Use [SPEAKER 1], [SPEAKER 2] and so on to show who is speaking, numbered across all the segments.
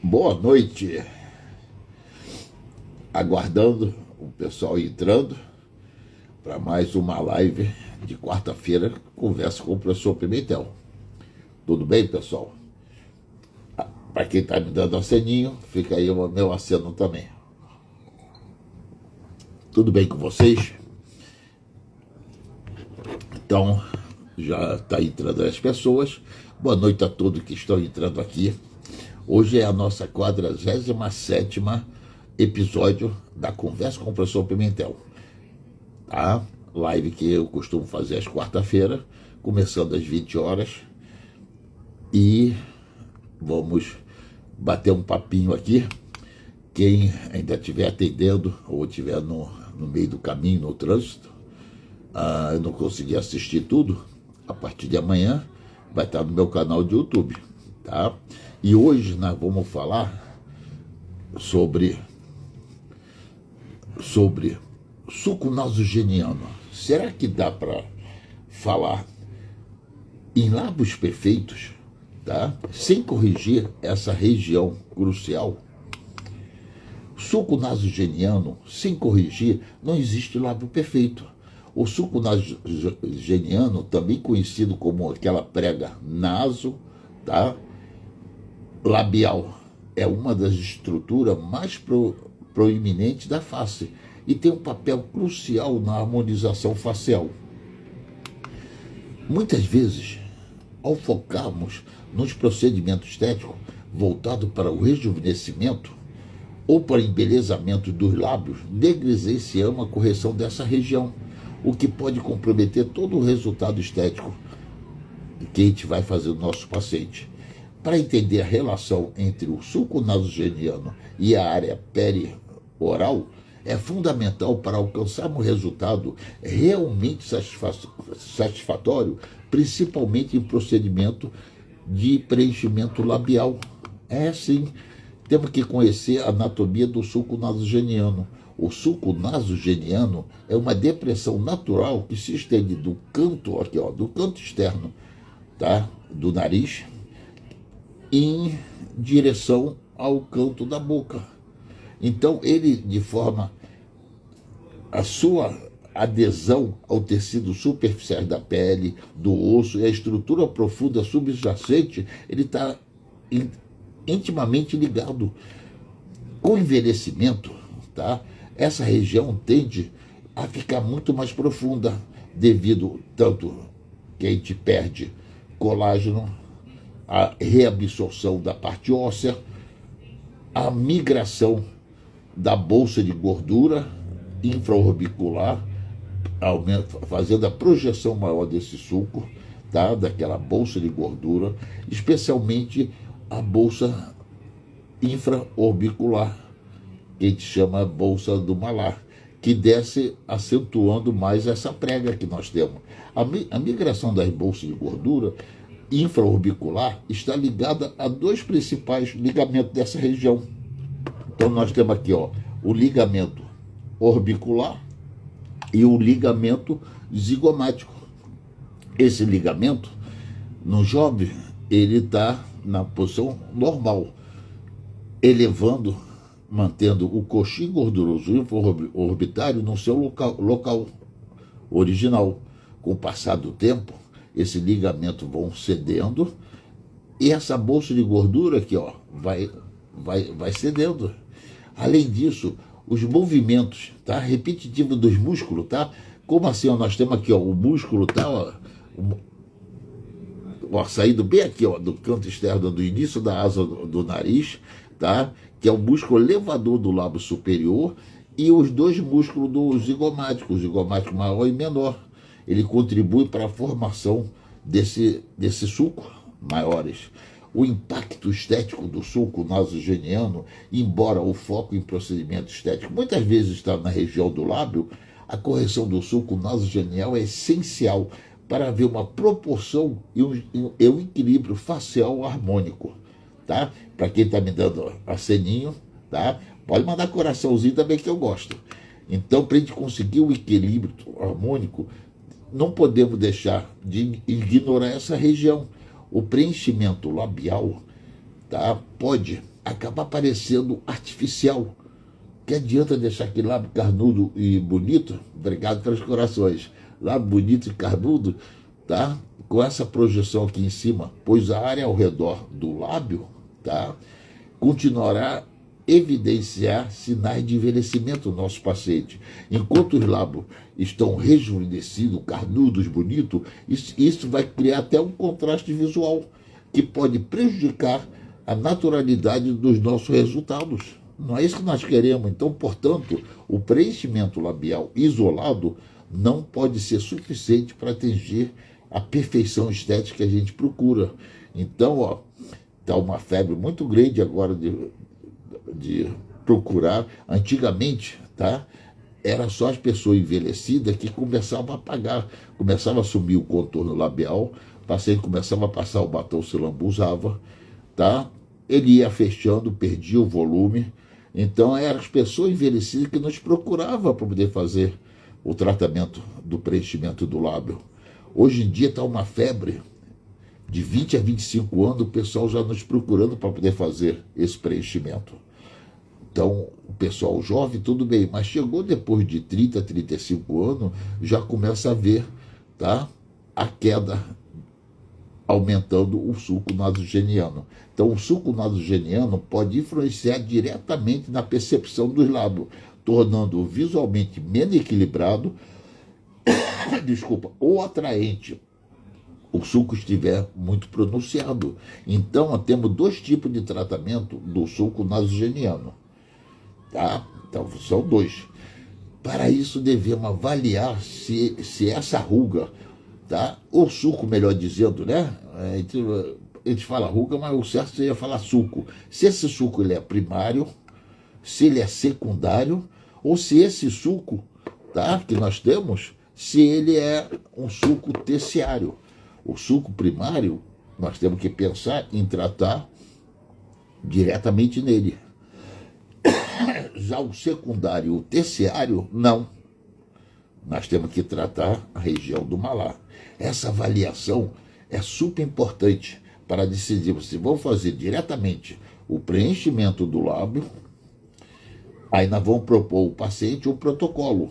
[SPEAKER 1] Boa noite, aguardando o pessoal entrando para mais uma live de quarta-feira, conversa com o professor Pimentel. Tudo bem, pessoal? Para quem está me dando aceninho, fica aí o meu aceno também. Tudo bem com vocês? Então, já está entrando as pessoas. Boa noite a todos que estão entrando aqui. Hoje é a nossa 47ª episódio da Conversa com o Professor Pimentel. Tá? Live que eu costumo fazer às quarta-feiras, começando às 20 horas. E vamos bater um papinho aqui. Quem ainda estiver atendendo ou estiver no meio do caminho, no trânsito, eu não consegui assistir tudo, a partir de amanhã vai estar no meu canal de YouTube, tá? E hoje nós vamos falar sobre suco nasogeniano. Será que dá para falar em lábios perfeitos, tá? Sem corrigir essa região crucial? Suco nasogeniano, sem corrigir, não existe lábio perfeito. O suco nasogeniano, também conhecido como aquela prega naso, tá? Labial, é uma das estruturas mais proeminentes da face e tem um papel crucial na harmonização facial. Muitas vezes, ao focarmos nos procedimentos estéticos voltados para o rejuvenescimento ou para o embelezamento dos lábios, negligenciamos a correção dessa região, o que pode comprometer todo o resultado estético que a gente vai fazer no nosso paciente. Para entender a relação entre o suco nasogeniano e a área perioral, é fundamental para alcançarmos um resultado realmente satisfatório, principalmente em procedimento de preenchimento labial. Sim, temos que conhecer a anatomia do suco nasogeniano. O suco nasogeniano é uma depressão natural que se estende do canto, aqui, do canto externo, tá? Do nariz, em direção ao canto da boca. Então, ele, de forma a sua adesão ao tecido superficial da pele, do osso e a estrutura profunda subjacente, ele está intimamente ligado. Com o envelhecimento, tá? Essa região tende a ficar muito mais profunda, devido tanto que a gente perde colágeno, a reabsorção da parte óssea, a migração da bolsa de gordura infraorbicular, fazendo a projeção maior desse suco, tá? Daquela bolsa de gordura, especialmente a bolsa infraorbicular, que a gente chama bolsa do malar, que desce acentuando mais essa prega que nós temos. A migração das bolsas de gordura infraorbicular está ligada a dois principais ligamentos dessa região. Então nós temos aqui, o ligamento orbicular e o ligamento zigomático. Esse ligamento, no jovem, ele está na posição normal, elevando, mantendo o coxim gorduroso infraorbitário no seu local original. Com o passar do tempo, esse ligamento vão cedendo e essa bolsa de gordura aqui, vai cedendo. Além disso, os movimentos, tá, repetitivos dos músculos, tá? Como assim, nós temos aqui, o músculo, tá, saindo bem aqui, do canto externo, do início da asa do nariz, tá? Que é o músculo elevador do lábio superior, e os dois músculos do zigomático, o zigomático maior e menor. Ele contribui para a formação desse suco maiores. O impacto estético do suco nasogeniano, embora o foco em procedimento estético muitas vezes está na região do lábio, a correção do suco nasogenial é essencial para haver uma proporção e um equilíbrio facial harmônico, tá? Para quem está me dando aceninho, tá? Pode mandar coraçãozinho também, que eu gosto. Então, para a gente conseguir o equilíbrio harmônico, não podemos deixar de ignorar essa região. O preenchimento labial, tá, pode acaba parecendo artificial. Que adianta deixar aquele lábio carnudo e bonito, obrigado pelos corações, lábio bonito e carnudo, tá? Com essa projeção aqui em cima, pois a área ao redor do lábio, tá? Continuará evidenciar sinais de envelhecimento do nosso paciente. Enquanto os lábios estão rejuvenescidos, carnudos, bonitos, isso vai criar até um contraste visual que pode prejudicar a naturalidade dos nossos resultados. Não é isso que nós queremos. Então, portanto, o preenchimento labial isolado não pode ser suficiente para atingir a perfeição estética que a gente procura. Então, ó, está uma febre muito grande agora de procurar. Antigamente, tá? Era só as pessoas envelhecidas que começavam a apagar, começava a sumir o contorno labial, o paciente começava a passar o batom, se lambuzava, tá? Ele ia fechando, perdia o volume. Então, eram as pessoas envelhecidas que nos procuravam para poder fazer o tratamento do preenchimento do lábio. Hoje em dia está uma febre de 20 a 25 anos, o pessoal já nos procurando para poder fazer esse preenchimento. Então, o pessoal jovem, tudo bem, mas chegou depois de 30, 35 anos, já começa a ver, tá, a queda aumentando o sulco nasogeniano. Então, o sulco nasogeniano pode influenciar diretamente na percepção dos lábios, tornando-o visualmente menos equilibrado, ou atraente, o sulco estiver muito pronunciado. Então, temos dois tipos de tratamento do sulco nasogeniano. Tá? Então, são dois. Para isso, devemos avaliar se essa ruga, tá? Ou sulco, melhor dizendo, né? A gente fala ruga, mas o certo seria falar sulco. Se esse sulco ele é primário, se ele é secundário, ou se esse sulco, tá, que nós temos, se ele é um sulco terciário. O sulco primário, nós temos que pensar em tratar diretamente nele. Já o secundário e o terciário, não. Nós temos que tratar a região do malar. Essa avaliação é super importante para decidir se vão fazer diretamente o preenchimento do lábio. Aí nós vamos propor ao paciente um protocolo.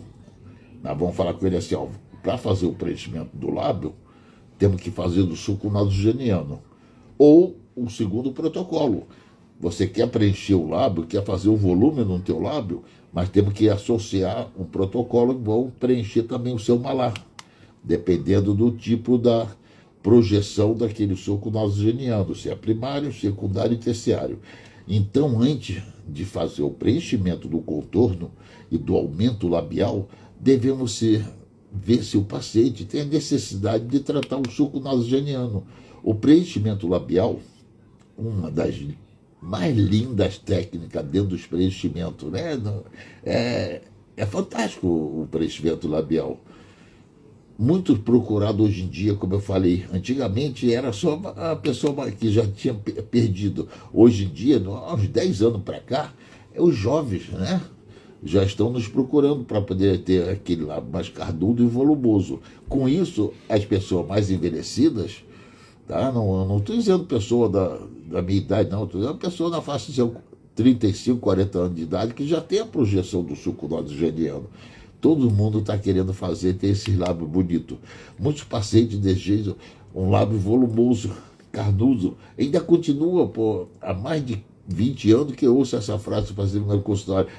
[SPEAKER 1] Nós vamos falar com ele assim, ó, para fazer o preenchimento do lábio, temos que fazer do sulco nasogeniano. Ou o segundo protocolo. Você quer preencher o lábio, quer fazer o volume no teu lábio, mas temos que associar um protocolo que vão preencher também o seu malar, dependendo do tipo da projeção daquele sulco nasogeniano, se é primário, secundário e terciário. Então, antes de fazer o preenchimento do contorno e do aumento labial, devemos ver se o paciente tem a necessidade de tratar o sulco nasogeniano. O preenchimento labial, uma das mais lindas técnicas dentro dos preenchimentos, né? É fantástico o preenchimento labial. Muito procurado hoje em dia, como eu falei, antigamente era só a pessoa que já tinha perdido. Hoje em dia, há uns 10 anos para cá, os jovens, né, já estão nos procurando para poder ter aquele lábio mais carnudo e volumoso. Com isso, as pessoas mais envelhecidas, tá? Não estou dizendo pessoa da minha idade, não, estou dizendo pessoa na faixa de 35, 40 anos de idade que já tem a projeção do sulco nasogeniano. Todo mundo está querendo ter esse lábio bonito. Muitos pacientes desejam um lábio volumoso, carnudo. Ainda continua, há mais de 20 anos que eu ouço essa frase fazendo no meu consultório.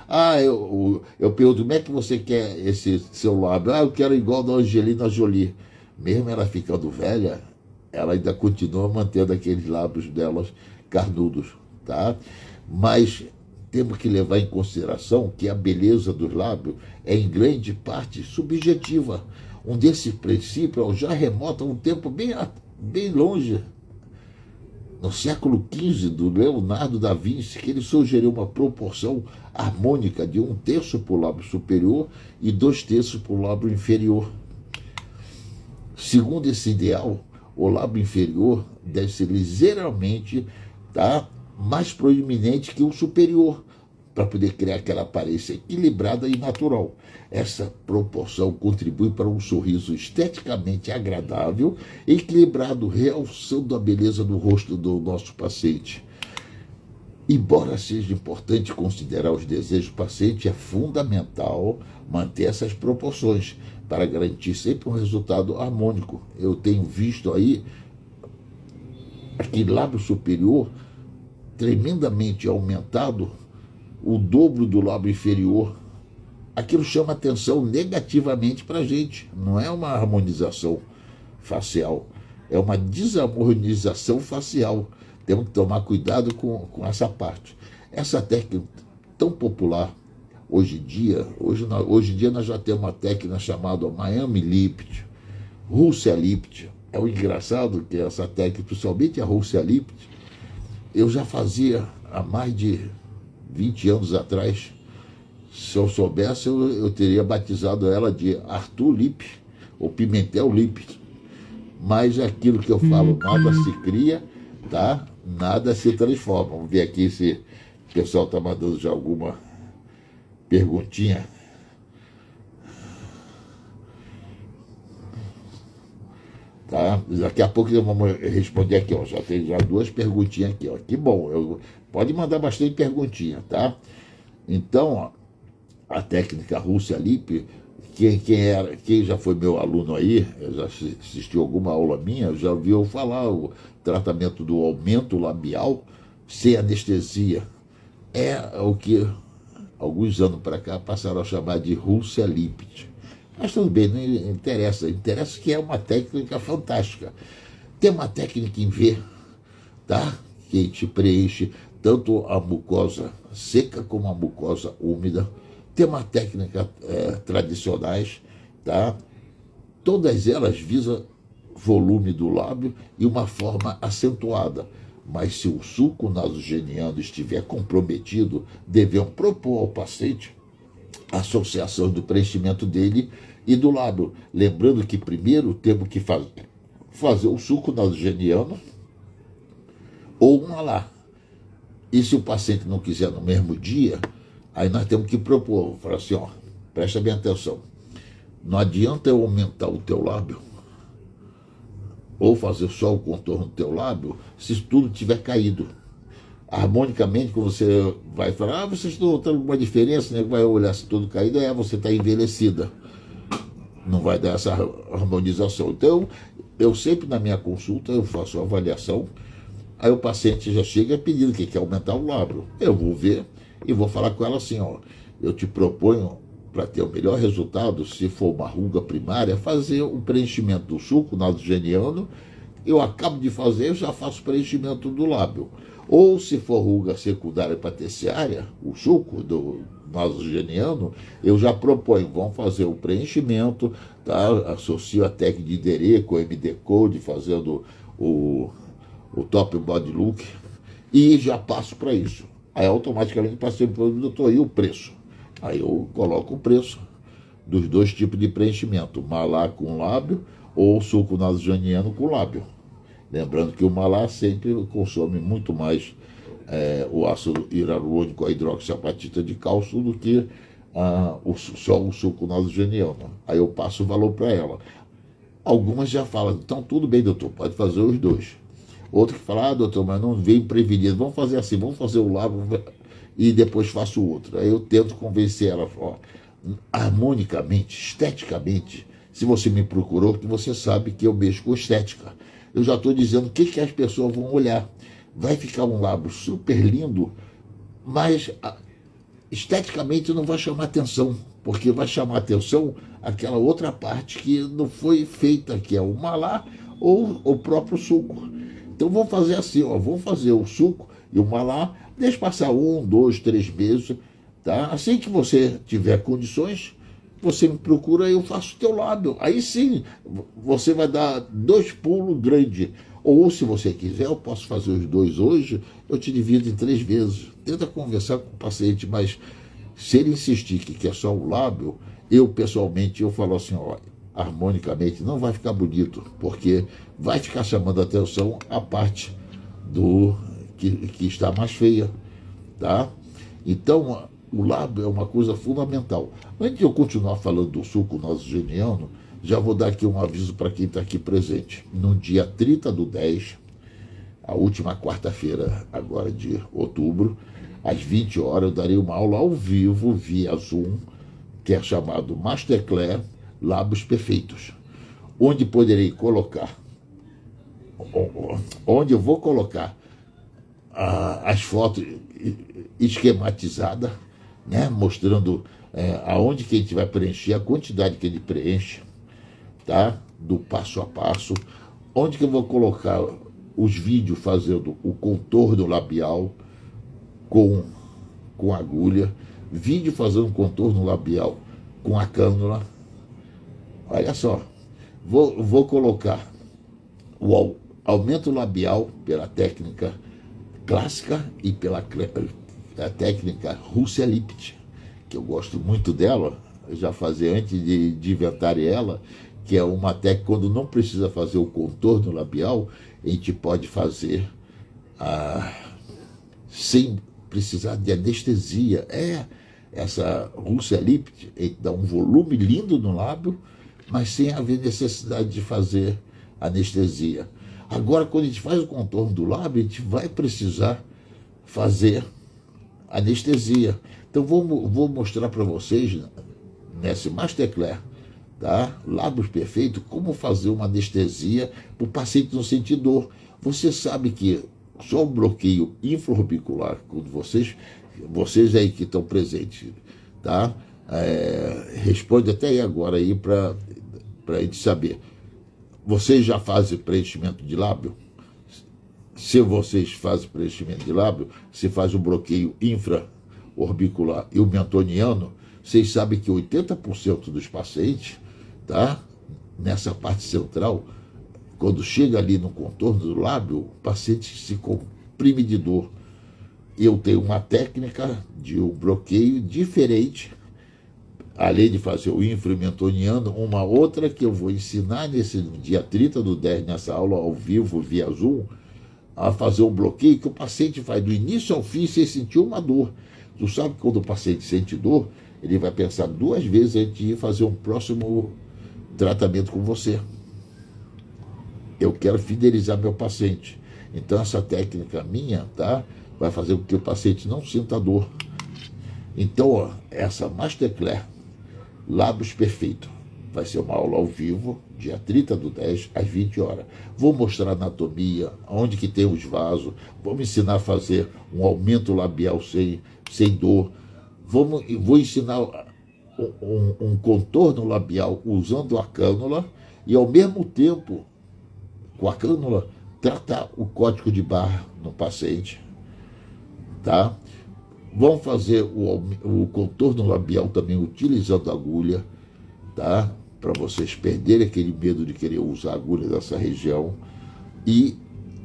[SPEAKER 1] Eu pergunto, como é que você quer esse seu lábio? Eu quero igual da Angelina Jolie. Mesmo ela ficando velha, ela ainda continua mantendo aqueles lábios delas carnudos, tá? Mas temos que levar em consideração que a beleza dos lábios é em grande parte subjetiva. Um desses princípios já remota um tempo bem longe, no século XV, do Leonardo da Vinci, que ele sugeriu uma proporção harmônica de 1/3 para o lábio superior e 2/3 para o lábio inferior. Segundo esse ideal, o lábio inferior deve ser ligeiramente, tá, mais proeminente que o superior, para poder criar aquela aparência equilibrada e natural. Essa proporção contribui para um sorriso esteticamente agradável, equilibrado, realçando a beleza do rosto do nosso paciente. Embora seja importante considerar os desejos do paciente, é fundamental manter essas proporções para garantir sempre um resultado harmônico. Eu tenho visto aí aquele lábio superior tremendamente aumentado, o dobro do lábio inferior. Aquilo chama atenção negativamente para a gente. Não é uma harmonização facial, é uma desarmonização facial. Temos que tomar cuidado com essa parte. Essa técnica tão popular hoje em dia nós já temos uma técnica chamada Miami Lift, Russia Lift. É o engraçado que essa técnica, principalmente a Russia Lift, eu já fazia há mais de 20 anos atrás. Se eu soubesse, eu teria batizado ela de Arthur Lip, ou Pimentel Lip. Mas é aquilo que eu falo, nada se cria, tá? Nada se transforma. Vamos ver aqui se o pessoal está mandando já alguma perguntinha. Tá? Daqui a pouco vamos responder aqui, ó. Já tem já 2 perguntinhas aqui, ó. Que bom, pode mandar bastante perguntinha, tá? Então, ó, a técnica Russia Lip, quem já foi meu aluno aí, já assistiu alguma aula minha, já ouviu falar o tratamento do aumento labial sem anestesia. É o que alguns anos para cá passaram a chamar de Russia Lip. Mas tudo bem, não interessa. Interessa que é uma técnica fantástica. Tem uma técnica em V, tá? Que a gente preenche tanto a mucosa seca como a mucosa úmida. Tem uma técnica tradicionais, tá? Todas elas visam volume do lábio e uma forma acentuada. Mas se o sulco nasogeniano estiver comprometido, devemos propor ao paciente a associação do preenchimento dele e do lábio. Lembrando que primeiro temos que fazer o sulco nasogeniano ou um malar. E se o paciente não quiser no mesmo dia, aí nós temos que propor, falar assim, ó, presta bem atenção, não adianta eu aumentar o teu lábio ou fazer só o contorno do teu lábio se tudo tiver caído. Harmonicamente, quando você vai falar, vocês estão notando alguma diferença, né? Vai olhar se tudo caído, você está envelhecida. Não vai dar essa harmonização. Então, eu sempre na minha consulta, eu faço a avaliação, aí o paciente já chega pedindo que quer aumentar o lábio. Eu vou ver e vou falar com ela assim, ó, eu te proponho, para ter o melhor resultado, se for uma ruga primária, fazer o preenchimento do sulco nasogeniano. Eu acabo de fazer, eu já faço preenchimento do lábio. Ou se for ruga secundária para terciária, o sulco do nasogeniano, eu já proponho, vamos fazer o preenchimento, tá? Associo a técnica de Dere com MD Code, fazendo o top body look, e já passo para isso. Aí automaticamente passei para o doutor, e o preço? Aí eu coloco o preço dos 2 tipos de preenchimento, malar com lábio ou sulco nasogeniano com lábio. Lembrando que o malar sempre consome muito mais o ácido hialurônico, a hidroxiapatita de cálcio, do que só o sulco nasogeniano. Aí eu passo o valor para ela. Algumas já falam, então tudo bem, doutor, pode fazer os 2. Outro que fala, doutor, mas não vem prevenido, vamos fazer assim, vamos fazer o lábio e depois faço o outro. Aí eu tento convencer ela, ó, harmonicamente, esteticamente, se você me procurou, que você sabe que eu mexo com estética. Eu já estou dizendo o que as pessoas vão olhar. Vai ficar um lábio super lindo, mas esteticamente não vai chamar atenção, porque vai chamar atenção aquela outra parte que não foi feita, que é o malar ou o próprio sulco. Então vamos fazer assim, ó, vamos fazer o sulco e o malar, deixa passar 1, 2, 3 meses, tá? Assim que você tiver condições, você me procura e eu faço o teu lábio. Aí sim, você vai dar 2 pulos grandes. Ou se você quiser, eu posso fazer os 2 hoje, eu te divido em 3 vezes. Tenta conversar com o paciente, mas se ele insistir que quer só o lábio, eu pessoalmente, eu falo assim, ó, harmonicamente não vai ficar bonito, porque vai ficar chamando a atenção a parte do que está mais feia, tá? Então, o lábio é uma coisa fundamental. Antes de eu continuar falando do sulco nasogeniano, já vou dar aqui um aviso para quem está aqui presente. No dia 30/10, a última quarta-feira agora de outubro, às 20 horas, eu darei uma aula ao vivo via Zoom, que é chamado Masterclass Lábios Perfeitos, onde poderei colocar, onde eu vou colocar as fotos esquematizadas, né, mostrando aonde que a gente vai preencher, a quantidade que ele preenche, tá? Do passo a passo, onde que eu vou colocar os vídeos fazendo o contorno labial com agulha, vídeo fazendo contorno labial com a cânula. Olha só, vou colocar o aumento labial pela técnica clássica e pela a técnica Russell Lippert, que eu gosto muito dela, eu já fazia antes de inventar ela, que é uma técnica quando não precisa fazer o contorno labial, a gente pode fazer sem precisar de anestesia. Essa Russell Lippert dá um volume lindo no lábio, mas sem haver necessidade de fazer anestesia. Agora, quando a gente faz o contorno do lábio, a gente vai precisar fazer anestesia. Então, vou mostrar para vocês, nesse Masterclass, tá? Lábios Perfeitos, como fazer uma anestesia para o paciente não sentir dor. Você sabe que só o bloqueio infraorbicular, quando vocês aí que estão presentes, tá? Responde até aí agora aí para a gente saber. Vocês já fazem preenchimento de lábio? Se vocês fazem preenchimento de lábio, se faz o bloqueio infraorbicular e o mentoniano, vocês sabem que 80% dos pacientes, tá? Nessa parte central, quando chega ali no contorno do lábio, o paciente se comprime de dor. Eu tenho uma técnica de um bloqueio diferente, além de fazer o inframentoniano, uma outra que eu vou ensinar nesse dia 30 do 10, nessa aula ao vivo, via Zoom, a fazer um bloqueio que o paciente vai do início ao fim sem sentir uma dor. Tu sabe que quando o paciente sente dor, ele vai pensar 2 vezes antes de ir fazer um próximo tratamento com você. Eu quero fidelizar meu paciente. Então essa técnica minha, tá, vai fazer com que o paciente não sinta dor. Então, essa Masterclass Lábios Perfeitos vai ser uma aula ao vivo, dia 30 do 10, às 20 horas. Vou mostrar a anatomia, onde que tem os vasos, vamos ensinar a fazer um aumento labial sem dor, vou ensinar um contorno labial usando a cânula e, ao mesmo tempo, com a cânula, tratar o código de barra no paciente, tá? Vamos fazer o contorno labial também utilizando agulha, tá? Para vocês perderem aquele medo de querer usar agulha nessa região. E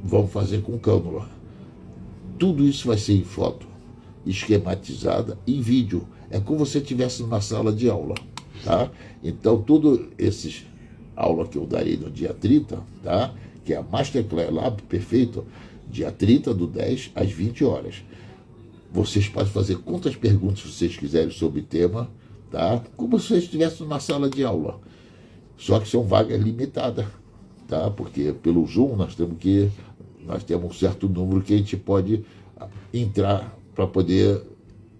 [SPEAKER 1] vamos fazer com cânula. Tudo isso vai ser em foto, esquematizada, em vídeo. É como se você estivesse numa sala de aula, tá? Então, tudo esses aulas que eu darei no dia 30, tá? Que é a Masterclass Lábio Perfeito, dia 30 do 10 às 20 horas. Vocês podem fazer quantas perguntas vocês quiserem sobre o tema, tá? Como se vocês estivessem numa sala de aula. Só que são vagas limitadas, tá? Porque pelo Zoom nós temos um certo número que a gente pode entrar para poder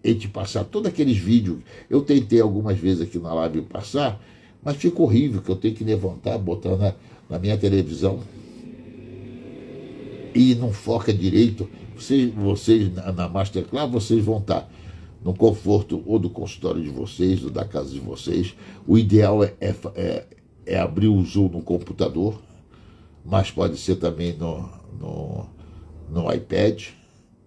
[SPEAKER 1] a gente passar todos aqueles vídeos. Eu tentei algumas vezes aqui na live passar, mas fica horrível, que eu tenho que levantar, botar na minha televisão e não foca direito. Vocês na Masterclass, vocês vão estar no conforto ou do consultório de vocês, ou da casa de vocês. O ideal é abrir o Zoom no computador, mas pode ser também no iPad,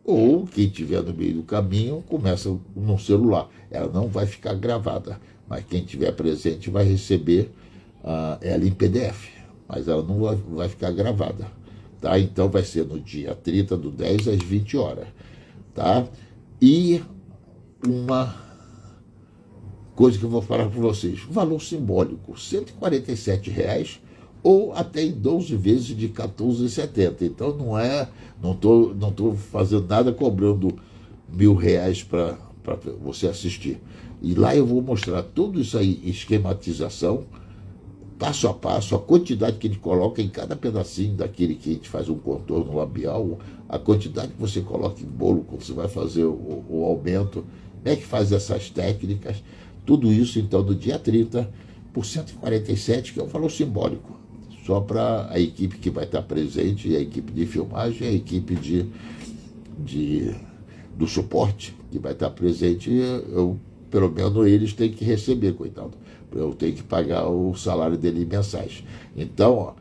[SPEAKER 1] ou quem estiver no meio do caminho começa no celular. Ela não vai ficar gravada, mas quem estiver presente vai receber ela em PDF, mas ela não vai ficar gravada. Tá? Então vai ser no dia 30 do 10 às 20 horas. Tá? E uma coisa que eu vou falar para vocês, valor simbólico, R$ 147, ou até em 12 vezes de R$ 14,70. Então não tô fazendo nada cobrando R$ 1.000 para você assistir. E lá eu vou mostrar tudo isso aí, esquematização, passo a passo, a quantidade que ele coloca em cada pedacinho daquele que a gente faz um contorno labial, a quantidade que você coloca em bolo quando você vai fazer o aumento, como é que faz essas técnicas, tudo isso então no dia 30 por 147, que é um valor simbólico, só para a equipe que vai estar presente, a equipe de filmagem, a equipe do suporte que vai estar presente, pelo menos eles têm que receber, coitado. Eu tenho que pagar o salário dele mensais. Então, ó,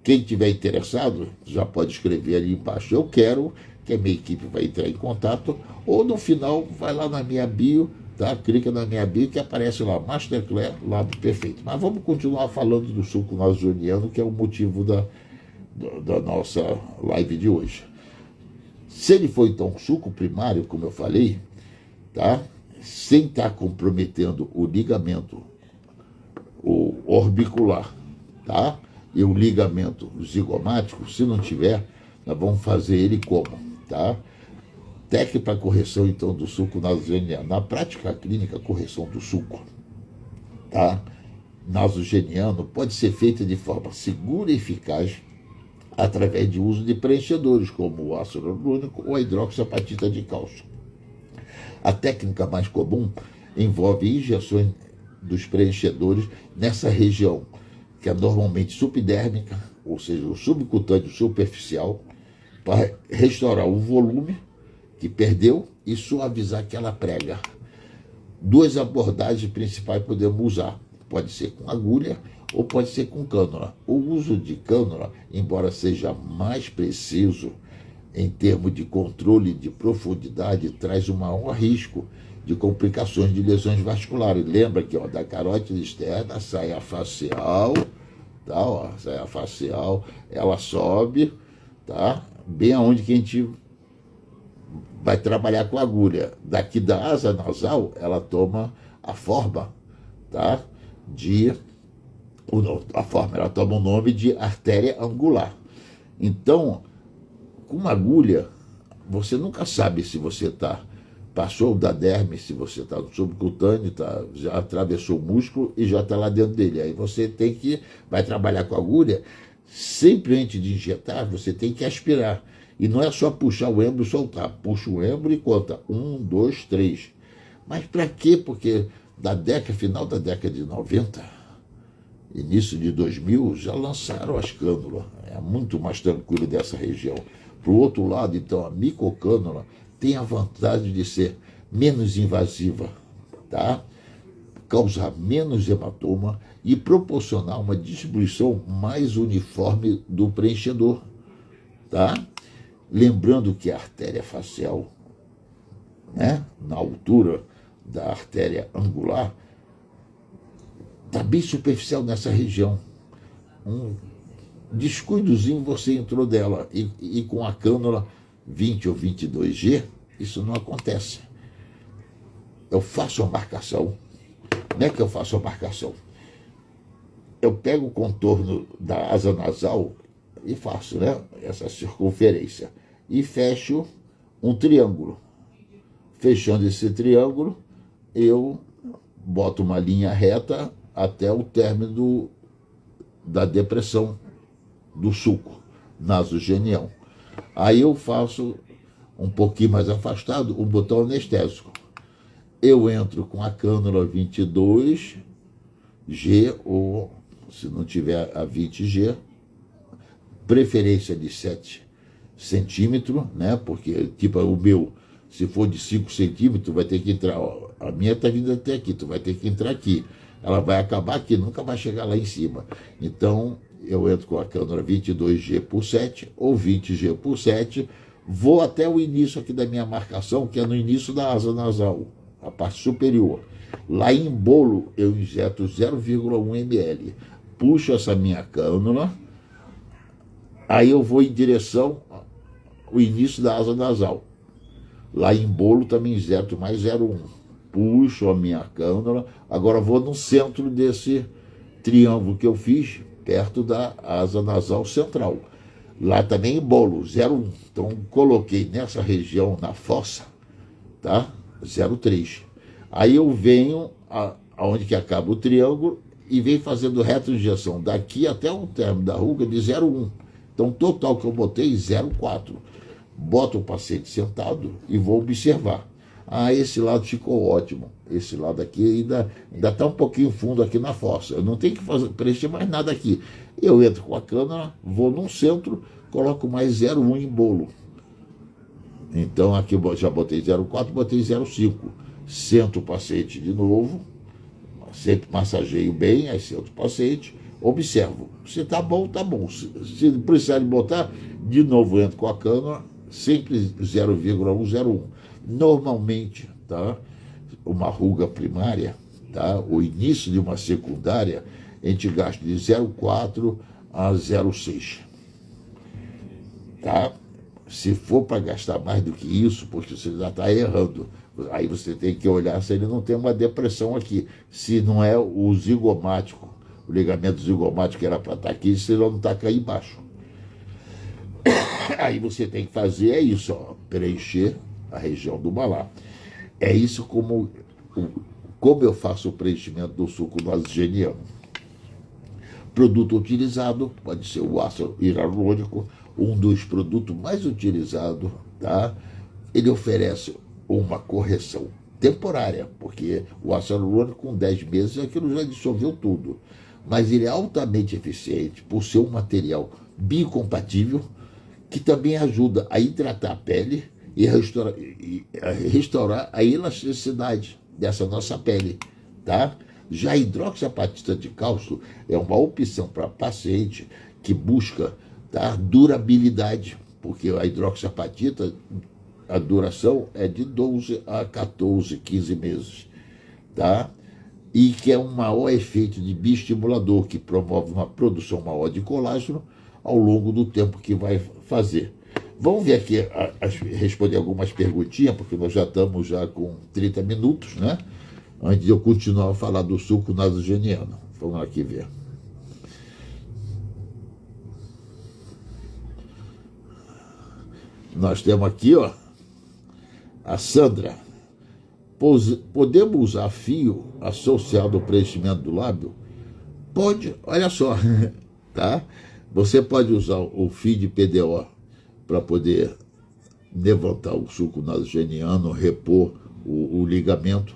[SPEAKER 1] quem tiver interessado, já pode escrever ali embaixo. Eu quero, que a minha equipe vai entrar em contato, ou no final, vai lá na minha bio, tá? Clica na minha bio que aparece lá, Masterclass, lado perfeito. Mas vamos continuar falando do suco nasogeniano, que é o motivo da nossa live de hoje. Se ele for, então, suco primário, como eu falei, tá? Sem estar comprometendo o ligamento o orbicular, tá? E o ligamento zigomático, se não tiver, nós vamos fazer ele como, tá? Técnica para correção, então, do suco nasogeniano. Na prática clínica, a correção do suco, tá? Nasogeniano pode ser feita de forma segura e eficaz através de uso de preenchedores, como o ácido hialurônico ou a hidroxiapatita de cálcio. A técnica mais comum envolve injeções dos preenchedores nessa região, que é normalmente subdérmica, ou seja, o subcutâneo superficial, para restaurar o volume que perdeu e suavizar aquela prega. Duas abordagens principais podemos usar. Pode ser com agulha ou pode ser com cânula. O uso de cânula, embora seja mais preciso em termos de controle de profundidade, traz um maior risco de complicações de lesões vasculares. Lembra que, ó, da carótida externa sai a facial, tá? Ó, sai a facial, ela sobe, tá? Bem aonde que a gente vai trabalhar com a agulha. Daqui da asa nasal, ela toma a forma, tá? Ela toma o nome de artéria angular. Então, com uma agulha, você nunca sabe se você passou da derme, se você está no subcutâneo, já atravessou o músculo e já está lá dentro dele. Aí você vai trabalhar com a agulha, sempre antes de injetar, você tem que aspirar. E não é só puxar o êmbolo e soltar. Puxa o êmbolo e conta 1, 2, 3. Mas para quê? Porque final da década de 90, início de 2000, já lançaram as cânulas. É muito mais tranquilo dessa região. Para o outro lado, então, a micocânula tem a vantagem de ser menos invasiva, tá? Causar menos hematoma e proporcionar uma distribuição mais uniforme do preenchedor, tá? Lembrando que a artéria facial, né, na altura da artéria angular, está bem superficial nessa região. Um descuidozinho você entrou dela e com a cânula 20 ou 22G, isso não acontece. Eu faço a marcação. Como é que eu faço a marcação? Eu pego o contorno da asa nasal e faço, né, essa circunferência e fecho um triângulo. Fechando esse triângulo, eu boto uma linha reta até o término da depressão do sulco nasogeniano. Aí eu faço um pouquinho mais afastado o botão anestésico. Eu entro com a cânula 22G, ou se não tiver a 20G, preferência de 7 centímetros, né? Porque tipo o meu, se for de 5 centímetros, vai ter que entrar, ó, a minha está vindo até aqui, tu vai ter que entrar aqui. Ela vai acabar aqui, nunca vai chegar lá em cima. Então, eu entro com a cânula 22G por 7 ou 20G por 7, vou até o início aqui da minha marcação, que é no início da asa nasal, a parte superior. Lá em bolo, eu injeto 0,1 ml. Puxo essa minha cânula, aí eu vou em direção ao início da asa nasal. Lá em bolo também injeto mais 0,1. Puxo a minha cânula, agora vou no centro desse triângulo que eu fiz, perto da asa nasal central. Lá também em bolo, 0,1. Então, coloquei nessa região, na fossa, tá? 0,3. Aí eu venho aonde que acaba o triângulo e vem fazendo retroinjeção daqui até o término da ruga de 0,1. Então, o total que eu botei, 0,4. Boto o paciente sentado e vou observar. Ah, esse lado ficou ótimo. Esse lado aqui ainda está um pouquinho fundo aqui na fossa. Eu não tenho que preencher mais nada aqui. Eu entro com a cânula, vou num centro, coloco mais 0,1 em bolo. Então, aqui eu já botei 0,4, botei 0,5. Sento o paciente de novo, sempre massageio bem, aí sento o paciente, observo. Se tá bom, tá bom. Se precisar de botar, de novo entro com a cânula, sempre 0,1, 0,1. Normalmente, tá? Uma ruga primária, tá? O início de uma secundária, a gente gasta de 0,4 a 0,6. Tá? Se for para gastar mais do que isso, porque você já está errando. Aí você tem que olhar se ele não tem uma depressão aqui. Se não é o zigomático, o ligamento zigomático que era para estar aqui, se ele não está aqui embaixo. Aí você tem que fazer isso, ó, preencher a região do malar. É isso como eu faço o preenchimento do suco nasogeniano. Produto utilizado pode ser o ácido hialurônico, um dos produtos mais utilizados, tá? Ele oferece uma correção temporária, porque o ácido hialurônico com 10 meses aquilo já dissolveu tudo. Mas ele é altamente eficiente por ser um material biocompatível que também ajuda a hidratar a pele e restaurar a elasticidade dessa nossa pele, tá? Já a hidroxiapatita de cálcio é uma opção para paciente que busca, tá, durabilidade, porque a hidroxiapatita, a duração é de 12 a 14, 15 meses, tá? E que é um maior efeito de bioestimulador, que promove uma produção maior de colágeno ao longo do tempo que vai fazer. Vamos ver aqui, responder algumas perguntinhas, porque nós já estamos com 30 minutos, né? Antes de eu continuar a falar do suco nasogeniano. Vamos aqui ver. Nós temos aqui, ó, a Sandra. Podemos usar fio associado ao preenchimento do lábio? Pode, olha só, tá? Você pode usar o fio de PDO para poder levantar o suco nasogeniano, repor o ligamento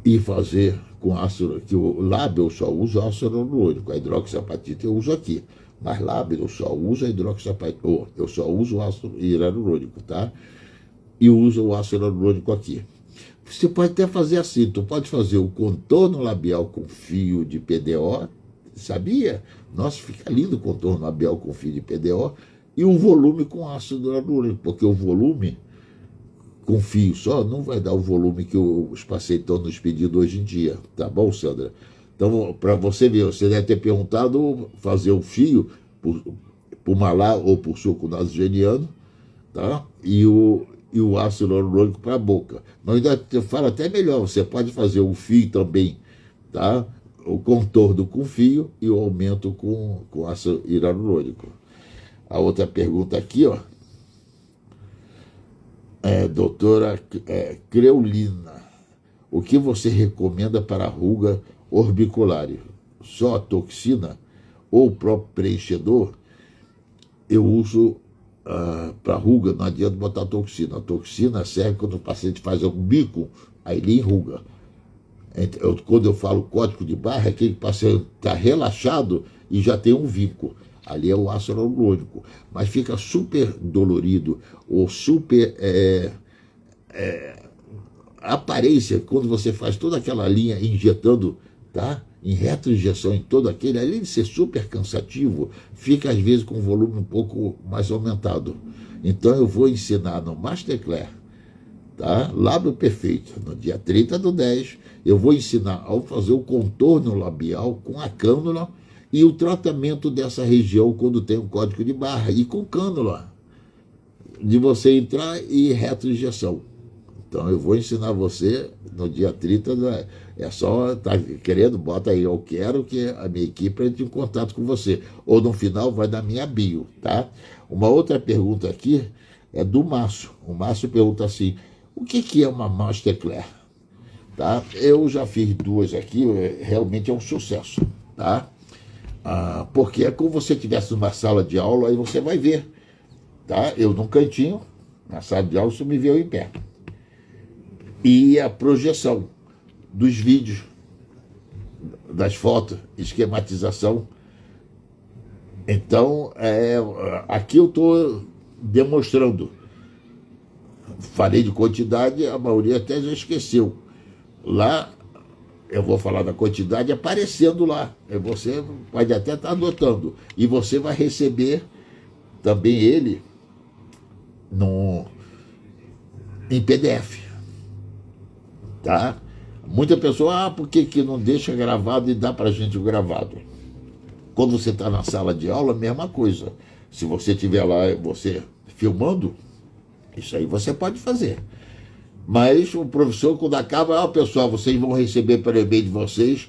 [SPEAKER 1] e fazer com ácido, que o lábio eu só uso ácido hialurônico, a hidroxiapatita eu uso aqui, mas lábio eu só uso a hidroxiapatita, eu só uso o ácido hialurônico, tá? E uso o ácido hialurônico aqui. Você pode até fazer assim, tu pode fazer o contorno labial com fio de PDO, sabia? Nossa, fica lindo o contorno labial com fio de PDO e o volume com ácido hialurônico, porque o volume com fio só não vai dar o volume que os pacientes estão nos pedindo hoje em dia, tá bom, Sandra? Então, para você ver, você deve ter perguntado fazer o fio por malar ou por suco nasogeniano, tá? E o ácido hialurônico para a boca. Mas ainda eu falo até melhor, você pode fazer o fio também, tá? O contorno com fio e o aumento com ácido hialurônico. A outra pergunta aqui, ó, doutora Creulina, o que você recomenda para a ruga orbicular? Só a toxina ou o próprio preenchedor? Eu uso para ruga, não adianta botar toxina. A toxina serve quando o paciente faz um bico, aí ele enruga. Quando eu falo código de barra, é aquele paciente está relaxado e já tem um vinco. Ali é o ácido hialurônico. Mas fica super dolorido ou super aparência quando você faz toda aquela linha injetando, tá? Em retroinjeção em todo aquele, além de ser super cansativo, fica às vezes com um volume um pouco mais aumentado. Então eu vou ensinar no Masterclass, tá? Lábio perfeito, no dia 30/10, eu vou ensinar a fazer o contorno labial com a cânula e o tratamento dessa região quando tem um código de barra e com cânula, de você entrar e retroinjeção. Então eu vou ensinar você no dia 30, é só tá querendo, bota aí, eu quero que a minha equipe entre em contato com você. Ou no final vai na minha bio, tá? Uma outra pergunta aqui é do Márcio. O Márcio pergunta assim, o que é uma Masterclass? tá? Eu já fiz 2 aqui, realmente é um sucesso, tá? Porque é como se você estivesse numa sala de aula, aí você vai ver, tá? Eu num cantinho, na sala de aula, você me vê eu em pé. E a projeção dos vídeos, das fotos, esquematização. Então, aqui eu estou demonstrando. Falei de quantidade, a maioria até já esqueceu. Lá, eu vou falar da quantidade aparecendo lá. Você pode até estar anotando. E você vai receber também ele em PDF. Tá? Muita pessoa, por que não deixa gravado e dá para a gente o gravado? Quando você está na sala de aula, mesma coisa. Se você estiver lá, você filmando, isso aí você pode fazer. Mas o professor, quando acaba, pessoal, vocês vão receber pelo e-mail de vocês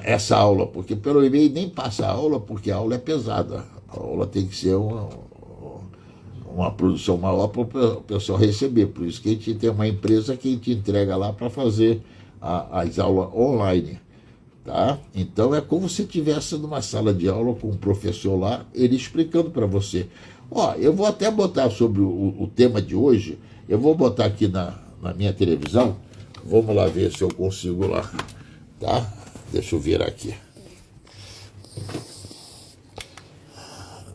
[SPEAKER 1] essa aula, porque pelo e-mail nem passa a aula, porque a aula é pesada. A aula tem que ser uma produção maior para o pessoal receber. Por isso que a gente tem uma empresa que a gente entrega lá para fazer as aulas online. Tá? Então é como se estivesse numa sala de aula com um professor lá, ele explicando para você. Eu vou até botar sobre o tema de hoje, eu vou botar aqui na minha televisão, vamos lá ver se eu consigo lá, tá? Deixa eu virar aqui.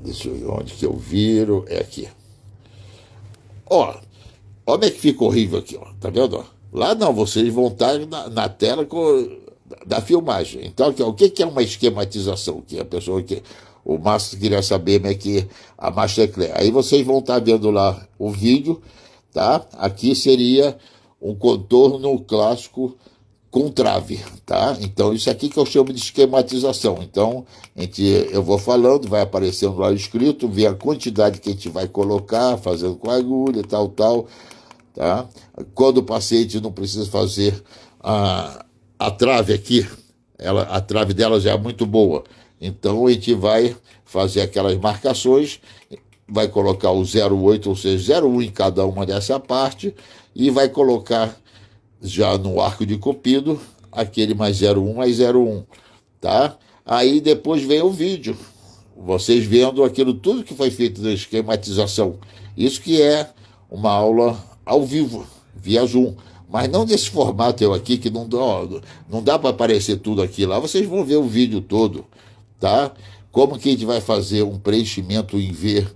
[SPEAKER 1] Deixa eu ver onde que eu viro, é aqui. Olha como é que fica horrível aqui, tá vendo? Lá não, vocês vão estar na tela da filmagem. Então, aqui, o que é uma esquematização? Que a pessoa que o Márcio queria saber, como é que a Masterclass. Aí vocês vão estar vendo lá o vídeo, tá? Aqui seria um contorno clássico com trave, tá? Então, isso aqui que eu chamo de esquematização. Então, eu vou falando, vai aparecendo lá escrito, vê a quantidade que a gente vai colocar, fazendo com a agulha, tal, tá? Quando o paciente não precisa fazer a trave aqui, a trave dela já é muito boa. Então, a gente vai fazer aquelas marcações, vai colocar o 0,8, ou seja, 0,1 em cada uma dessa parte, e vai colocar já no arco de cupido, aquele mais 0,1 mais 0,1, tá? Aí depois vem o vídeo, vocês vendo aquilo tudo que foi feito na esquematização. Isso que é uma aula ao vivo, via Zoom. Mas não desse formato eu aqui, que não dá para aparecer tudo aqui lá. Vocês vão ver o vídeo todo, tá? Como que a gente vai fazer um preenchimento em V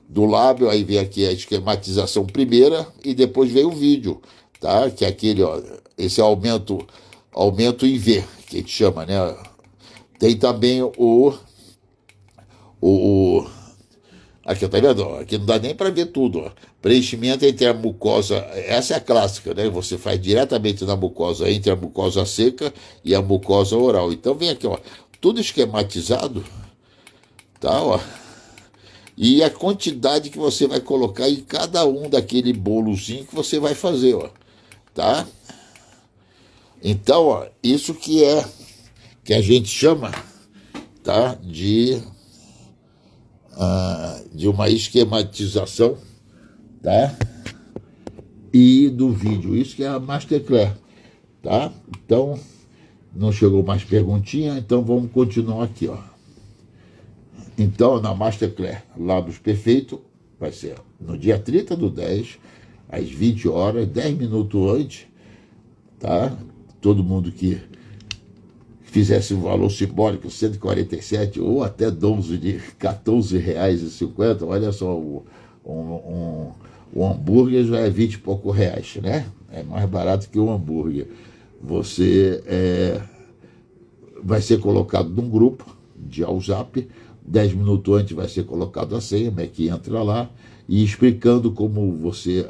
[SPEAKER 1] do lábio, aí vem aqui a esquematização primeira e depois vem o vídeo, tá? Que é aquele, esse aumento em V, que a gente chama, né? Tem também aqui, tá vendo? Aqui não dá nem para ver tudo. Preenchimento entre a mucosa, essa é a clássica, né? Você faz diretamente na mucosa, entre a mucosa seca e a mucosa oral. Então vem aqui, tudo esquematizado, tá? E a quantidade que você vai colocar em cada um daquele bolozinho que você vai fazer, tá? Então, isso que a gente chama, tá? De uma esquematização, tá? E do vídeo, isso que é a Masterclass, tá? Então, não chegou mais perguntinha, então vamos continuar aqui, Então, na Masterclass Lábios Perfeito, vai ser no dia 30/10, às 20 horas, 10 minutos antes, tá? Todo mundo que fizesse um valor simbólico, 147 ou até 12 de R$14,50, olha só, o hambúrguer já é 20 e pouco reais, né? É mais barato que o hambúrguer. Você vai ser colocado num grupo de WhatsApp, 10 minutos antes vai ser colocado a senha, como é que entra lá, e explicando como você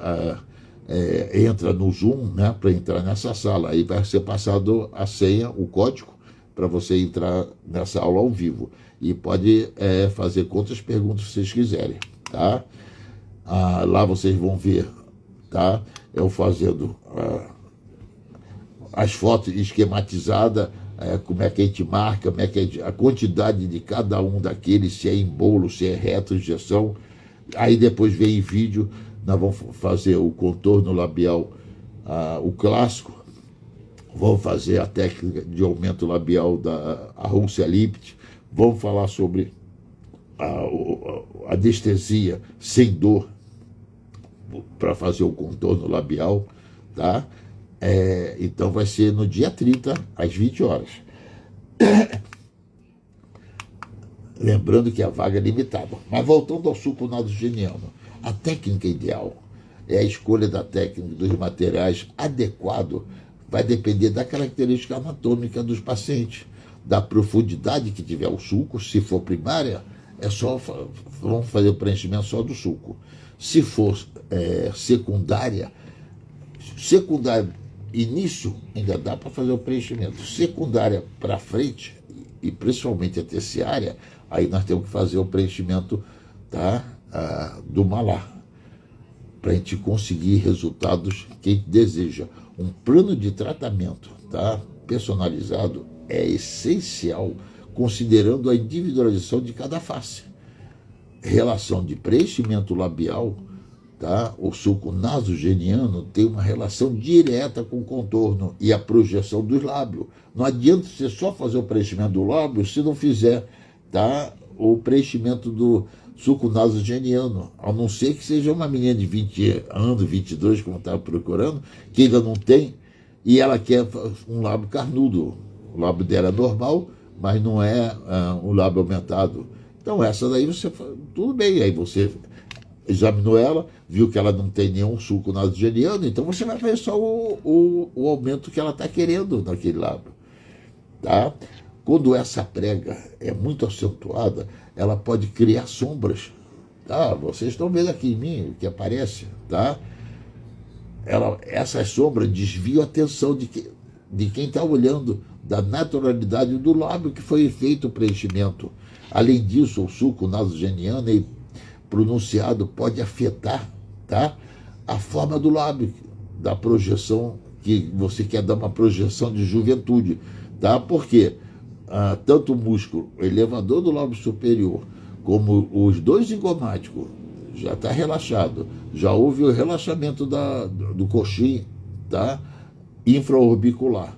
[SPEAKER 1] entra no Zoom, né, para entrar nessa sala. Aí vai ser passado a senha, o código, para você entrar nessa aula ao vivo. E pode fazer quantas perguntas vocês quiserem, tá? Lá vocês vão ver, tá? Eu fazendo as fotos esquematizadas, como é que a gente marca, como é que a quantidade de cada um daqueles, se é em bolo, se é reto, injeção. Aí depois vem em vídeo, nós vamos fazer o contorno labial, o clássico, Vamos fazer a técnica de aumento labial da Rússia Lipt, vamos falar sobre a anestesia sem dor para fazer o contorno labial, tá? Então vai ser no dia 30, às 20 horas. Lembrando que a vaga é limitada. Mas voltando ao suco nasogeniano, a técnica ideal é a escolha da técnica dos materiais adequado, vai depender da característica anatômica dos pacientes, da profundidade que tiver o suco. Se for primária, vamos fazer o preenchimento só do suco. Se for secundária, início ainda dá para fazer o preenchimento. Secundária para frente, e principalmente a terciária, aí nós temos que fazer o preenchimento, tá, do malar, para a gente conseguir resultados que a gente deseja. Um plano de tratamento, tá, personalizado é essencial, considerando a individualização de cada face. Relação de preenchimento labial, tá? O suco nasogeniano tem uma relação direta com o contorno e a projeção dos lábios. Não adianta você só fazer o preenchimento do lábio se não fizer, tá, o preenchimento do suco nasogeniano, a não ser que seja uma menina de 20 anos, 22, como eu estava procurando, que ainda não tem, e ela quer um lábio carnudo. O lábio dela é normal, mas não é um lábio aumentado. Então essa daí tudo bem, aí você examinou ela, viu que ela não tem nenhum suco nasogeniano, então você vai fazer só o aumento que ela está querendo naquele lábio, tá? Quando essa prega é muito acentuada, ela pode criar sombras, tá? Vocês estão vendo aqui em mim o que aparece, tá? Essas sombras desviam a atenção de quem está olhando, da naturalidade do lábio que foi feito o preenchimento. Além disso, o suco nasogeniano pronunciado pode afetar, tá, a forma do lábio, da projeção, que você quer dar uma projeção de juventude, tá? Porque tanto o músculo elevador do lábio superior como os dois zigomáticos já está relaxado, já houve o relaxamento do coxim, tá, infraorbicular,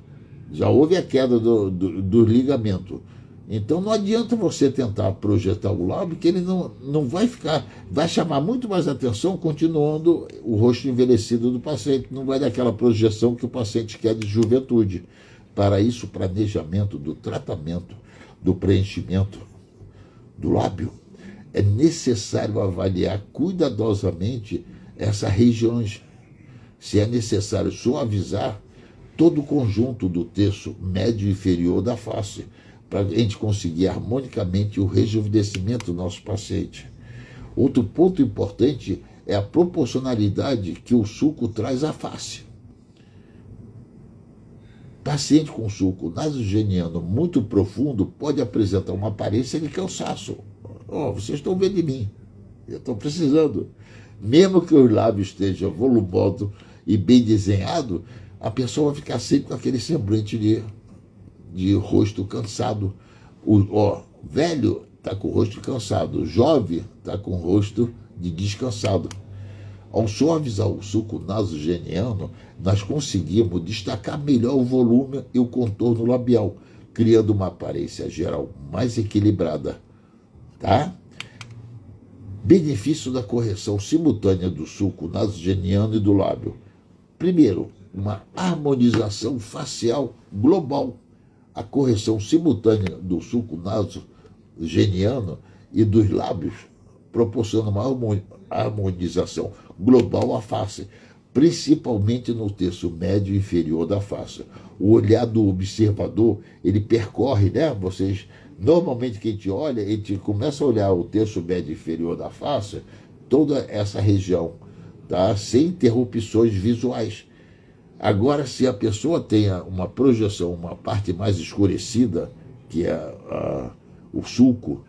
[SPEAKER 1] já houve a queda do ligamento. Então não adianta você tentar projetar o lábio, que ele não vai ficar, vai chamar muito mais atenção continuando o rosto envelhecido do paciente, não vai dar aquela projeção que o paciente quer de juventude. Para isso, o planejamento do tratamento, do preenchimento do lábio, é necessário avaliar cuidadosamente essas regiões. Se é necessário suavizar todo o conjunto do terço médio e inferior da face, para a gente conseguir harmonicamente o rejuvenescimento do nosso paciente. Outro ponto importante é a proporcionalidade que o suco traz à face. Paciente com suco nasogeniano muito profundo pode apresentar uma aparência de cansaço. Vocês estão vendo em mim, eu estou precisando. Mesmo que os lábios estejam volumosos e bem desenhados, a pessoa vai ficar sempre com aquele semblante de rosto cansado. Velho está com o rosto cansado, jovem está com o rosto de descansado. Ao suavizar o suco nasogeniano, nós conseguimos destacar melhor o volume e o contorno labial, criando uma aparência geral mais equilibrada, tá? Benefício da correção simultânea do suco nasogeniano e do lábio. Primeiro, uma harmonização facial global. A correção simultânea do suco nasogeniano e dos lábios proporciona uma harmonização global à face, principalmente no terço médio e inferior da face. O olhar do observador, ele percorre, né? Normalmente que a gente olha, a gente começa a olhar o terço médio e inferior da face, toda essa região, tá? Sem interrupções visuais. Agora, se a pessoa tem uma projeção, uma parte mais escurecida, que é o sulco,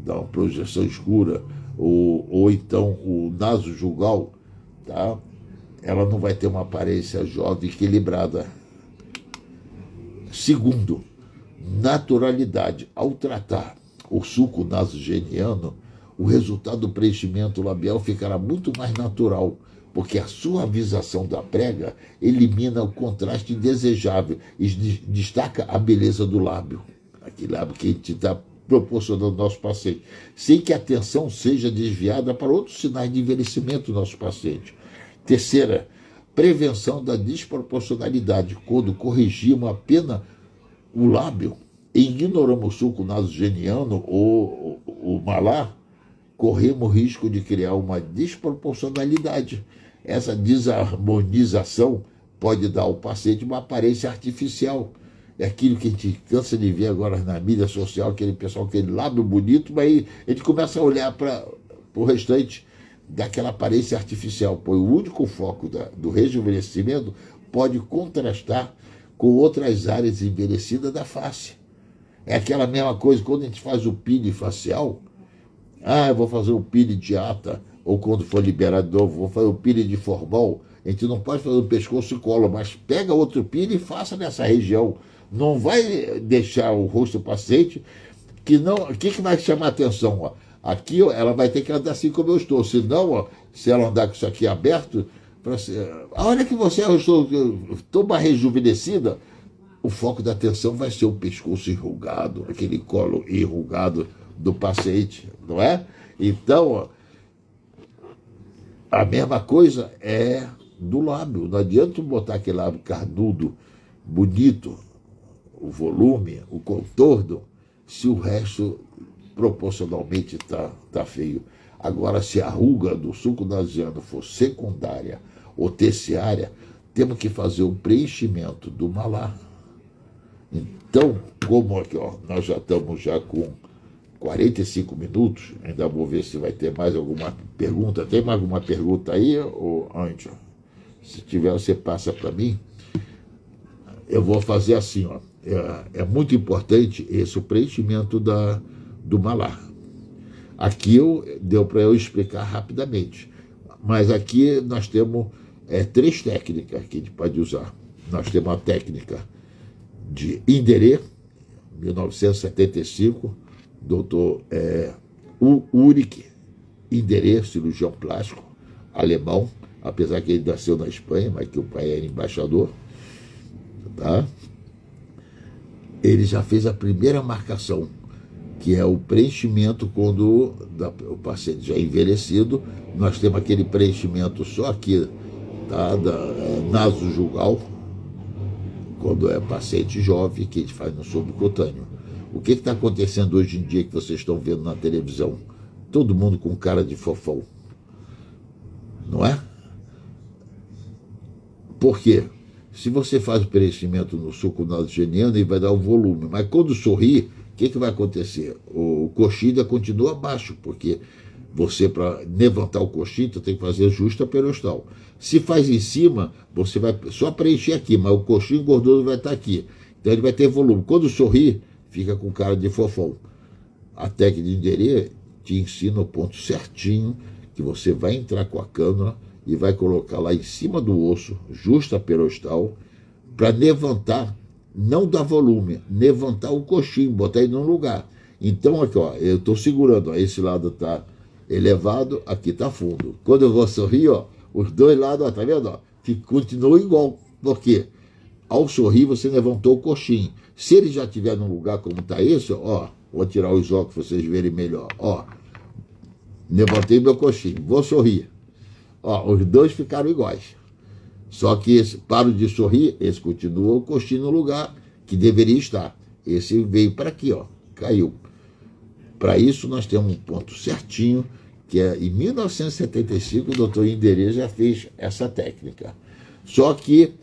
[SPEAKER 1] dá uma projeção escura, ou então o nasojugal, tá? Ela não vai ter uma aparência jovem equilibrada. Segundo, naturalidade. Ao tratar o suco nasogeniano, o resultado do preenchimento labial ficará muito mais natural, porque a suavização da prega elimina o contraste indesejável e destaca a beleza do lábio, aquele lábio que a gente está proporcionando ao nosso paciente, sem que a atenção seja desviada para outros sinais de envelhecimento do nosso paciente. Terceira, prevenção da desproporcionalidade. Quando corrigimos apenas o lábio e ignoramos o sulco nasogeniano ou o malar, corremos o risco de criar uma desproporcionalidade. Essa desarmonização pode dar ao paciente uma aparência artificial. É aquilo que a gente cansa de ver agora na mídia social, aquele pessoal, aquele lábio bonito, mas a gente começa a olhar para o restante daquela aparência artificial, pois o único foco do rejuvenescimento pode contrastar com outras áreas envelhecidas da face. É aquela mesma coisa quando a gente faz o peeling facial. Eu vou fazer o peeling de ata, ou quando for liberado de novo, vou fazer o peeling de formol. A gente não pode fazer o pescoço e colo, mas pega outro peeling e faça nessa região. Não vai deixar o rosto do paciente que não. O que vai chamar a atenção? Ó? Aqui ó, ela vai ter que andar assim como eu estou. Senão, ó, se ela andar com isso aqui aberto, a hora que você estou mais rejuvenescida, o foco da atenção vai ser o pescoço enrugado, aquele colo enrugado do paciente, não é? Então, ó, a mesma coisa é do lábio. Não adianta botar aquele lábio carnudo, bonito, o volume, o contorno, se o resto proporcionalmente tá feio. Agora, se a ruga do sulco nasogeniano for secundária ou terciária, temos que fazer o preenchimento do malar. Então, como aqui, ó, nós já estamos com 45 minutos, ainda vou ver se vai ter mais alguma pergunta. Tem mais alguma pergunta aí, ou Ângelo? Se tiver, você passa para mim. Eu vou fazer assim, ó. É muito importante esse o preenchimento do malar. Aqui deu para eu explicar rapidamente, mas aqui nós temos 3 técnicas que a gente pode usar. Nós temos a técnica de Inderê, 1975, doutor Ulrich Inderê, cirurgião plástico, alemão, apesar que ele nasceu na Espanha, mas que o pai era embaixador, tá? Ele já fez a primeira marcação, que é o preenchimento quando o paciente já é envelhecido. Nós temos aquele preenchimento só aqui, tá? Nasojugal, quando é paciente jovem, que a gente faz no subcutâneo. O que está acontecendo hoje em dia que vocês estão vendo na televisão? Todo mundo com cara de fofão, não é? Por quê? Se você faz o preenchimento no sulco nasogeniano, ele vai dar o volume, mas quando sorrir, o que vai acontecer? O coxídea continua baixo, porque você, para levantar o coxídea, tem que fazer justa perostal. Se faz em cima, você vai só preencher aqui, mas o coxinho gorduroso vai estar aqui. Então ele vai ter volume. Quando sorrir, fica com cara de fofão. A técnica de Inderê te ensina o ponto certinho, que você vai entrar com a cânula e vai colocar lá em cima do osso, justa perostal, para levantar, não dar volume, levantar o coxinho, botar ele num lugar. Então, aqui, ó, eu estou segurando, ó, esse lado está elevado, aqui está fundo. Quando eu vou sorrir, ó, os dois lados, ó, tá vendo? Ó, continuam igual. Por quê? Ao sorrir, você levantou o coxinho. Se ele já estiver num lugar como está esse, ó, vou tirar os óculos para vocês verem melhor. Ó, levantei meu coxinho, vou sorrir. Ó, os dois ficaram iguais. Só que esse paro de sorrir, esse continua o coxinho no lugar que deveria estar. Esse veio para aqui, ó, caiu. Para isso, nós temos um ponto certinho, que é em 1975, o doutor Inderê já fez essa técnica. Só que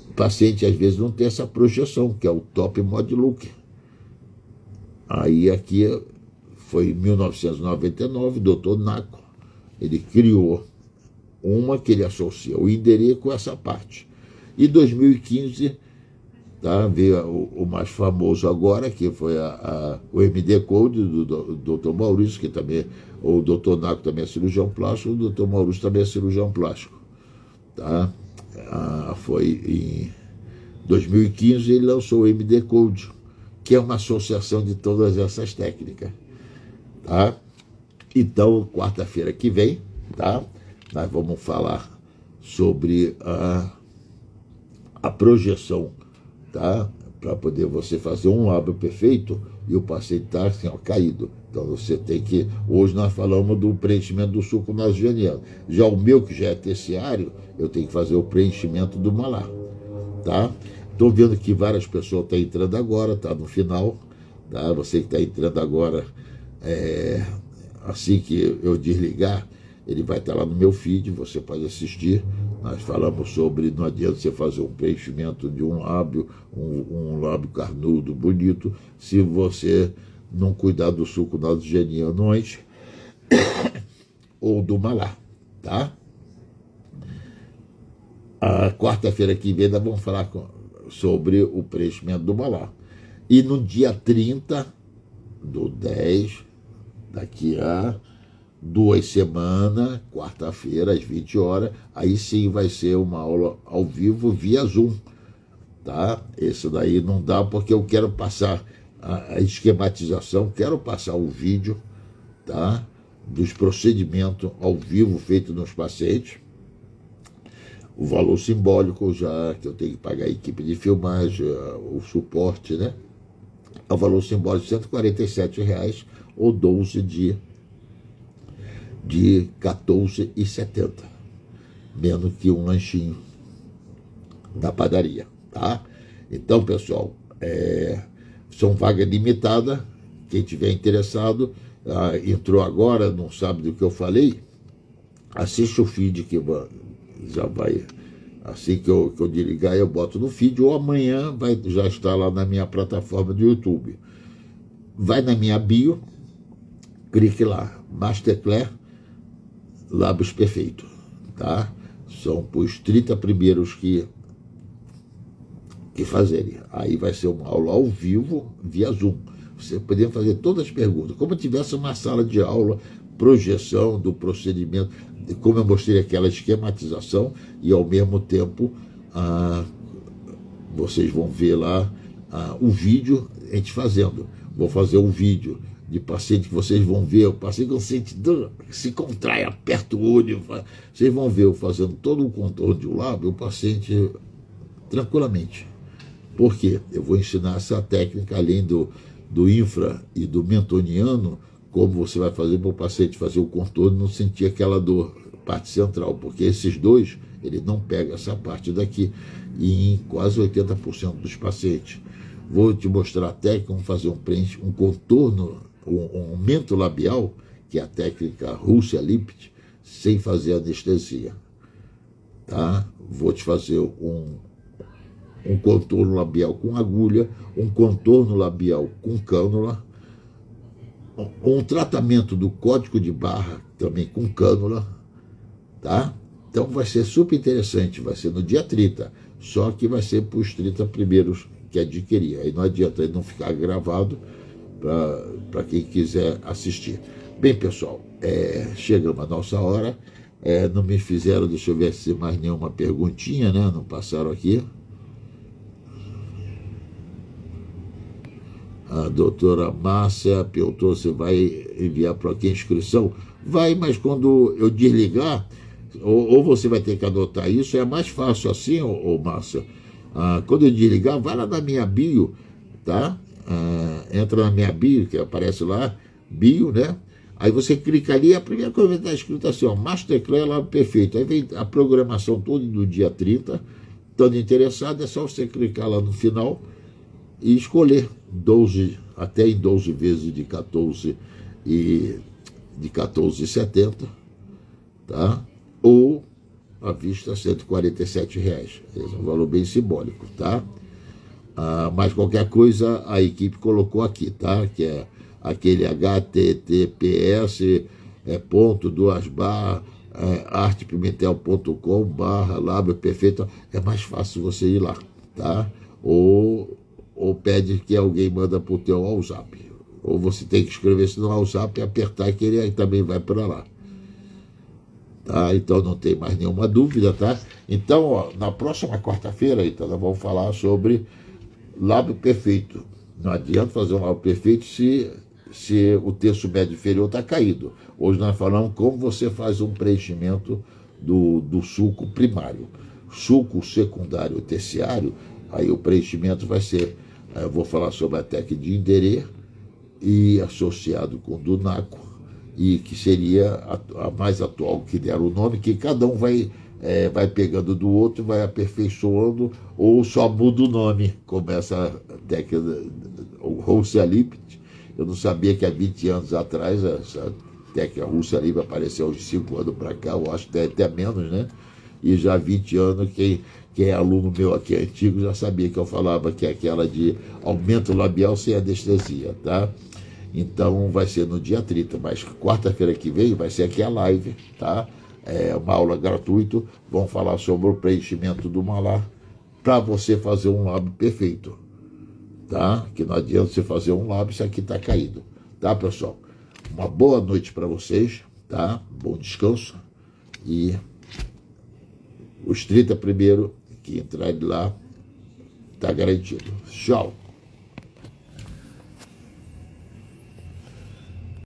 [SPEAKER 1] o paciente, às vezes, não tem essa projeção, que é o top mod look. Aí, aqui, foi em 1999, o doutor Naco, ele criou uma que ele associa o Inderê com essa parte. Em 2015, tá, veio o mais famoso agora, que foi o MD Code do Dr. Maurício, que também, o Dr. Naco também é cirurgião plástico, o Dr. Maurício também é cirurgião plástico. Tá? Foi em 2015 ele lançou o MD Code, que é uma associação de todas essas técnicas. Tá? Então, quarta-feira que vem, tá? nós vamos falar sobre a projeção, tá? Para poder você fazer um lábio perfeito e o paciente está assim, ó, caído. Então você tem que... Hoje nós falamos do preenchimento do sulco nasogeniano. Já o meu, que já é terciário, eu tenho que fazer o preenchimento do malar, tá? Estou vendo que várias pessoas estão entrando agora, tá no final, tá? Você que está entrando agora, assim que eu desligar, ele vai estar lá no meu feed, você pode assistir. Nós falamos sobre, não adianta você fazer um preenchimento de um lábio, um lábio carnudo, bonito, se você não cuidar do sulco nasogeniano antes, ou do malar, tá? A quarta-feira que vem nós vamos falar sobre o preenchimento do malar. E no dia 30/10, daqui a 2 semanas, quarta-feira, às 20 horas, aí sim vai ser uma aula ao vivo via Zoom, tá? Esse daí não dá porque eu quero passar a esquematização, quero passar o vídeo, tá? Dos procedimentos ao vivo feito nos pacientes. O valor simbólico já, que eu tenho que pagar a equipe de filmagem, o suporte, né? É o valor simbólico de R$ 147 ou 12 de R$ 14,70, menos que um lanchinho da padaria, tá? Então, pessoal, são vagas limitadas. Quem tiver interessado, entrou agora, não sabe do que eu falei, assiste o feed que já vai, assim que eu desligar, eu boto no feed, ou amanhã vai já estar lá na minha plataforma do YouTube. Vai na minha bio, clique lá, Masterclass Lábios Perfeitos, tá? São para os 30 primeiros que fazerem. Aí vai ser uma aula ao vivo, via Zoom. Você poderia fazer todas as perguntas, como se tivesse uma sala de aula, projeção do procedimento, como eu mostrei aquela esquematização, e ao mesmo tempo vocês vão ver lá o vídeo, a gente fazendo. Vou fazer um vídeo de paciente que vocês vão ver, o paciente se contrai, aperta o olho, vocês vão ver eu fazendo todo o contorno de um lábio, o paciente tranquilamente. Por quê? Eu vou ensinar essa técnica, além do infra e do mentoniano, como você vai fazer para o paciente fazer o contorno e não sentir aquela dor, parte central, porque esses dois, ele não pega essa parte daqui, e em quase 80% dos pacientes. Vou te mostrar a técnica, como fazer um contorno, um aumento labial, que é a técnica Rússia Lipt, sem fazer anestesia, tá? Vou te fazer um contorno labial com agulha, um contorno labial com cânula, um tratamento do código de barra também com cânula, tá? Então vai ser super interessante, vai ser no dia 30, só que vai ser para os 30 primeiros que adquirir. Aí não adianta ele não ficar gravado para quem quiser assistir. Bem, pessoal, chegamos à nossa hora. Não me fizeram, deixa eu ver se mais nenhuma perguntinha, né? Não passaram aqui. A doutora Márcia perguntou se vai enviar para aqui a inscrição. Vai, mas quando eu desligar, ou você vai ter que anotar isso, é mais fácil assim, ô Márcia. Quando eu desligar, vai lá na minha bio, tá? Entra na minha bio, que aparece lá, bio, né? Aí você clica ali, a primeira coisa que está escrito assim, ó, Masterclass Lábio Perfeito. Aí vem a programação toda do dia 30. Estando interessado, é só você clicar lá no final e escolher 12, até em 12 vezes de 14,70, tá? Ou à vista R$ 147. Esse é um valor bem simbólico, tá? Mas qualquer coisa a equipe colocou aqui, tá? Que é aquele https artepimentel.com/lábio perfeito. É mais fácil você ir lá, tá? Ou pede que alguém manda para o teu WhatsApp. Ou você tem que escrever isso no WhatsApp e apertar que ele também vai para lá. Tá? Então não tem mais nenhuma dúvida, tá? Então, ó, na próxima quarta-feira, então, nós vamos falar sobre lábio perfeito. Não adianta fazer um lábio perfeito se se o terço médio inferior está caído. Hoje nós falamos como você faz um preenchimento do sulco primário. Sulco secundário e terciário, aí o preenchimento vai ser, eu vou falar sobre a técnica de Inderê e associado com Dunaco, e que seria a mais atual que deram o nome, que cada um vai pegando do outro, vai aperfeiçoando, ou só muda o nome, como essa técnica, o Rússia Lipid. Eu não sabia que há 20 anos atrás essa técnica Rússia Lipid apareceu uns 5 anos para cá, eu acho que até menos, né? E já há 20 anos, quem é aluno meu aqui antigo já sabia que eu falava que é aquela de aumento labial sem anestesia, tá? Então vai ser no dia 30, mas quarta-feira que vem vai ser aqui a live, tá? É uma aula gratuita, vão falar sobre o preenchimento do malar para você fazer um lábio perfeito, tá? Que não adianta você fazer um lábio se aqui está caído, tá, pessoal? Uma boa noite para vocês, tá? Bom descanso e os 30 primeiros que entrarem lá, tá garantido. Tchau.